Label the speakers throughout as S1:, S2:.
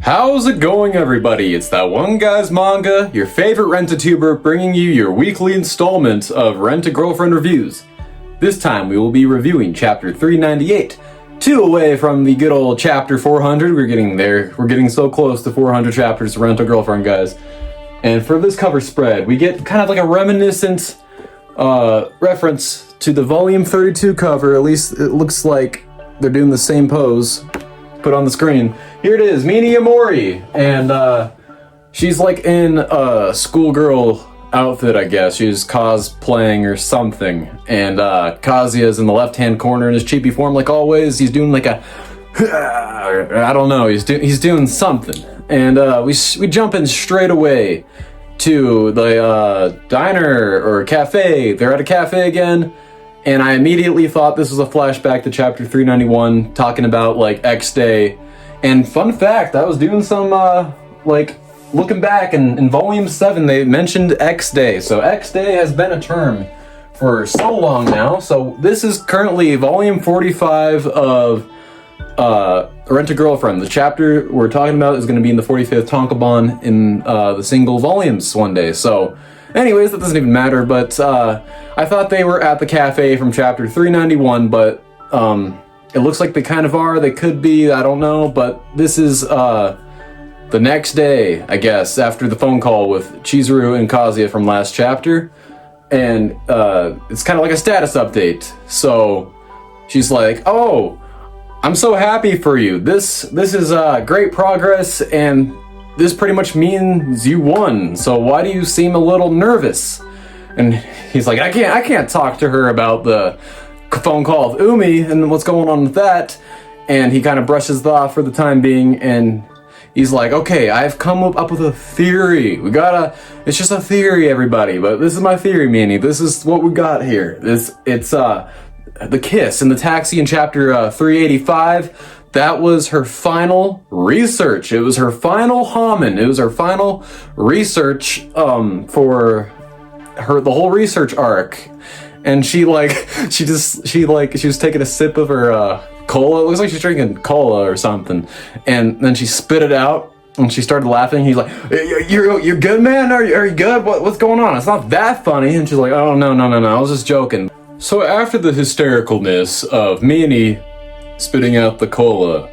S1: How's it going, everybody? It's that one guy's manga, your favorite rent-a-tuber, bringing you your weekly installment of Rent-a-Girlfriend reviews. This time we will be reviewing chapter 398, 2 away from the good old chapter 400. We're getting there. We're getting so close to 400 chapters of Rent-a-Girlfriend, guys. And for this cover spread, we get kind of like a reminiscent reference to the volume 32 cover. At least it looks like they're doing the same pose. Put on the screen. Here it is, Mini Amori, and she's like in a schoolgirl outfit, I guess. She's cosplaying or something, and Kazuya's in the left-hand corner in his chibi form, like always. He's doing like a, I don't know. He's doing something, and we jump in straight away to the diner or cafe. They're at a cafe again. And I immediately thought this was a flashback to chapter 391, talking about, like, X Day. And fun fact, I was doing some, like, looking back, and in volume 7, they mentioned X Day. So X Day has been a term for so long now. So this is currently volume 45 of Rent-a-Girlfriend. The chapter we're talking about is going to be in the 45th Tonkabon in the single volumes one day. So anyways, that doesn't even matter, but I thought they were at the cafe from chapter 391, but it looks like they kind of are. They could be, I don't know, but this is the next day, I guess, after the phone call with Chizuru and Kazuya from last chapter, and it's kind of like a status update. So she's like, "Oh, I'm so happy for you. This is great progress, and this pretty much means you won, so why do you seem a little nervous?" And he's like, I can't talk to her about the phone call with Umi and what's going on with that. And he kind of brushes it off for the time being, and he's like, okay, I've come up with a theory. It's just a theory, everybody, but this is my theory, Manny. This is what we got here. It's the kiss in the taxi in chapter 385. That was her final research. It was her final homin. It was her final research for the whole research arc. And she was taking a sip of her cola. It looks like she's drinking cola or something. And then she spit it out and she started laughing. He's like, "You're good, man? Are you good? What's going on? It's not that funny." And she's like, "Oh, no. I was just joking." So after the hystericalness of Minnie spitting out the cola,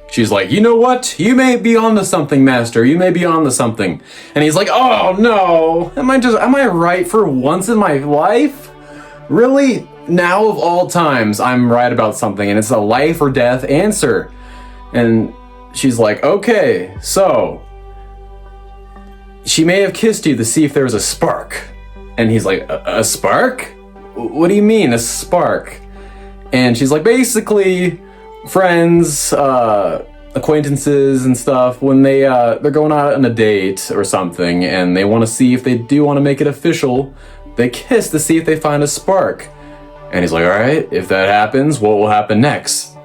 S1: she's like, "You know what? You may be onto something, master. You may be onto something." And he's like, "Oh no, am I right for once in my life? Really? Now of all times, I'm right about something, and it's a life or death answer." And she's like, "Okay, so she may have kissed you to see if there was a spark." And he's like, a spark? What do you mean, a spark?" And she's like, basically, friends, acquaintances and stuff, when they're going out on a date or something, and they want to see if they do want to make it official, they kiss to see if they find a spark. And he's like, all right, if that happens, what will happen next?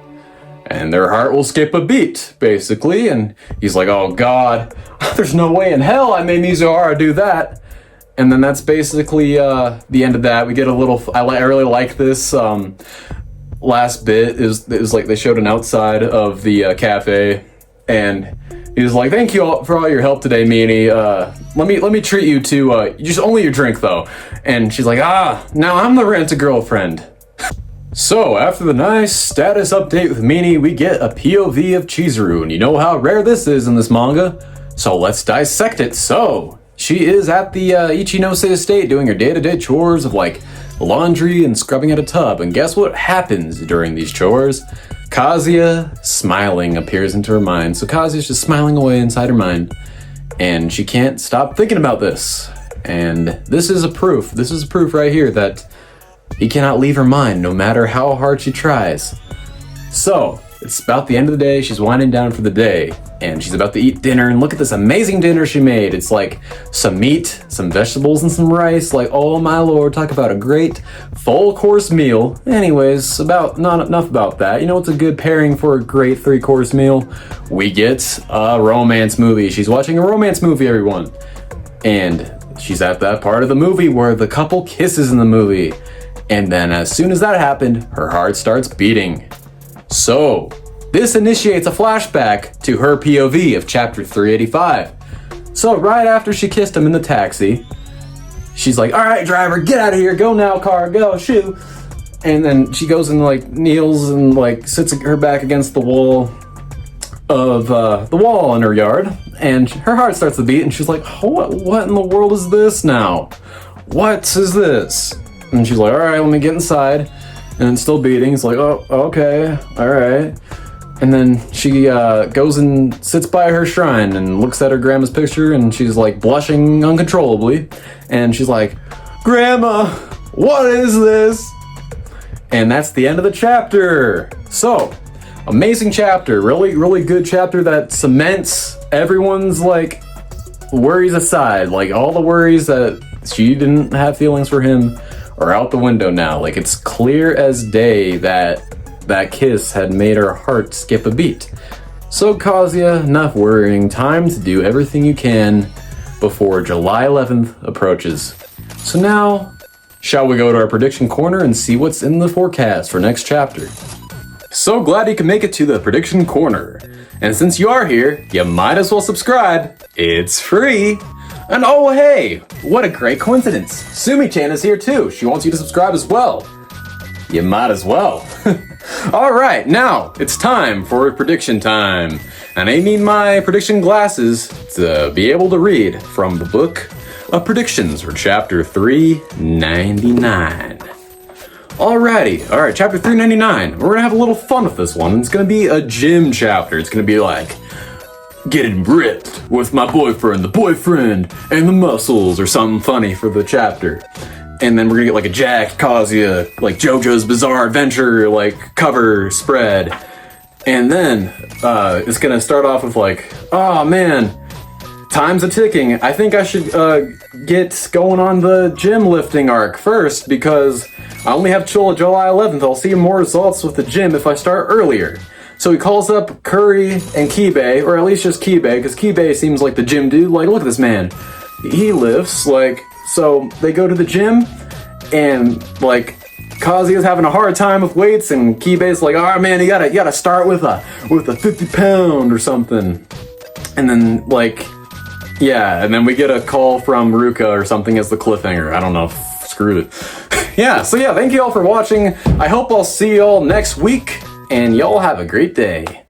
S1: And their heart will skip a beat, basically. And he's like, oh God, there's no way in hell I made Mizuhara do that. And then that's basically the end of that. We get a little, I really like this. Last bit is like they showed an outside of the cafe, and he was like, "Thank you all for all your help today, Meanie. Let me treat you to just only your drink though." And she's like, now I'm the Rent-a-Girlfriend. So after the nice status update with Meanie, we get a POV of Chizuru, and you know how rare this is in this manga, so let's dissect it. So she is at the Ichinose estate doing her day-to-day chores of like laundry and scrubbing at a tub, and guess what happens during these chores? Kazuya smiling appears into her mind. So Kazuya's just smiling away inside her mind, and she can't stop thinking about this. And this is a proof right here that he cannot leave her mind no matter how hard she tries. So it's about the end of the day. She's winding down for the day, and she's about to eat dinner, and look at this amazing dinner she made. It's like some meat, some vegetables, and some rice. Like, oh my lord, talk about a great full course meal. Anyways, not enough about that. You know what's a good pairing for a great 3-course meal? We get a romance movie. She's watching a romance movie, everyone. And she's at that part of the movie where the couple kisses in the movie. And then as soon as that happened, her heart starts beating. So this initiates a flashback to her POV of chapter 385. So right after she kissed him in the taxi, she's like, all right, driver, get out of here. Go now, car, go, shoo. And then she goes and like kneels and like sits her back against the wall of the wall in her yard. And her heart starts to beat and she's like, what in the world is this now? What is this? And she's like, all right, let me get inside. And it's still beating. It's like, oh, okay, all right. And then she goes and sits by her shrine and looks at her grandma's picture and she's like blushing uncontrollably. And she's like, Grandma, what is this? And that's the end of the chapter. So, amazing chapter. Really, really good chapter that cements everyone's like worries aside. Like all the worries that she didn't have feelings for him are out the window now. Like it's clear as day that that kiss had made her heart skip a beat. So Kazuya, enough worrying. Time to do everything you can before July 11th approaches. So now, shall we go to our prediction corner and see what's in the forecast for next chapter? So glad you can make it to the prediction corner. And since you are here, you might as well subscribe. It's free. And oh hey, what a great coincidence. Sumi-chan is here too. She wants you to subscribe as well. You might as well. Alright, now it's time for prediction time. And I need my prediction glasses to be able to read from the book of predictions for chapter 399. Alrighty, alright, chapter 399. We're gonna have a little fun with this one. It's gonna be a gym chapter. It's gonna be like, getting ripped with my boyfriend, the boyfriend, and the muscles, or something funny for the chapter. And then we're gonna get like a Jack, Kazuya, like JoJo's Bizarre Adventure, like cover spread. And then it's gonna start off with like, oh man, time's a ticking. I think I should get going on the gym lifting arc first because I only have till July 11th. I'll see more results with the gym if I start earlier. So he calls up Curry and Kibe, or at least just Kibe, because Kibe seems like the gym dude. Like, look at this man. He lifts, like, so they go to the gym, and, like, Kazuya's having a hard time with weights, and Kibe's like, all right, man, you gotta start with a 50-pound or something. And then, like, yeah, and then we get a call from Ruka or something as the cliffhanger. I don't know, screwed it. Yeah, so yeah, thank you all for watching. I hope I'll see you all next week. And y'all have a great day.